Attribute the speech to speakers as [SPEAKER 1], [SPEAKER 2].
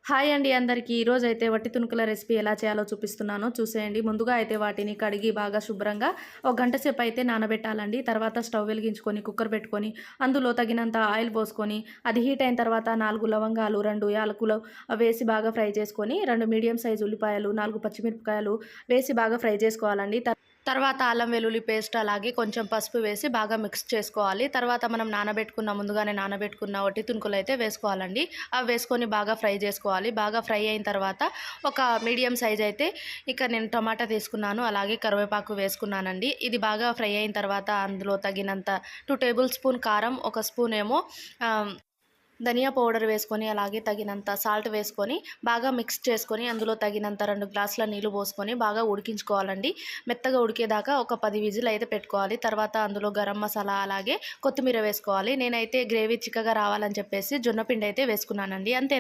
[SPEAKER 1] Hi అండి అందరికీ. ఈరోజైతే వట్టి తుణుకుల రెసిపీ ఎలా చేయాలో చూపిస్తున్నాను చూసేయండి. ముందుగా అయితే వాటిని కడిగి బాగా శుభ్రంగా ఒక గంట సేపు అయితే నానబెట్టాలండి. తర్వాత స్టవ్ వెలిగించుకొని కుక్కర్ పెట్టుకొని అందులో తగినంత ఆయిల్ పోసుకొని అది హీట్ అయిన తర్వాత 4 లవంగాలు, 2 యాలకులు వేసి బాగా ఫ్రై చేసుకొని 2 మీడియం సైజు ఉల్లిపాయలు, 4 పచ్చిమిరపకాయలు వేసి బాగా ఫ్రై చేసుకోవాలండి. తర్వాత అల్లం వెల్లుల్లి పేస్ట్ అలాగే కొంచెం పసుపు వేసి బాగా మిక్స్ చేసుకోవాలి. తర్వాత మనం ముందుగానే నానబెట్టుకున్న వట్టి తుణుకులు అయితే వేసుకోవాలండి. అవి వేసుకొని బాగా ఫ్రై చేసుకోవాలి. బాగా ఫ్రై అయిన తర్వాత ఒక మీడియం సైజ్ అయితే నేను టమాటా తీసుకున్నాను, అలాగే కరివేపాకు వేసుకున్నానండి. ఇది బాగా ఫ్రై అయిన తర్వాత అందులో తగినంత 2 టేబుల్ స్పూన్ కారం, 1 స్పూన్ ఏమో ధనియా పౌడర్ వేసుకొని అలాగే తగినంత సాల్ట్ వేసుకొని బాగా మిక్స్ చేసుకొని అందులో తగినంత 2 గ్లాసుల నీళ్లు పోసుకొని బాగా ఉడికించుకోవాలండి. మెత్తగా ఉడికేదాకా ఒక 10 విజిల్ అయితే పెట్టుకోవాలి. తర్వాత అందులో గరం మసాలా అలాగే కొత్తిమీర వేసుకోవాలి. నేనైతే గ్రేవీ చిక్కగా రావాలని చెప్పేసి జొన్నపిండి అయితే వేసుకున్నానండి. అంతే.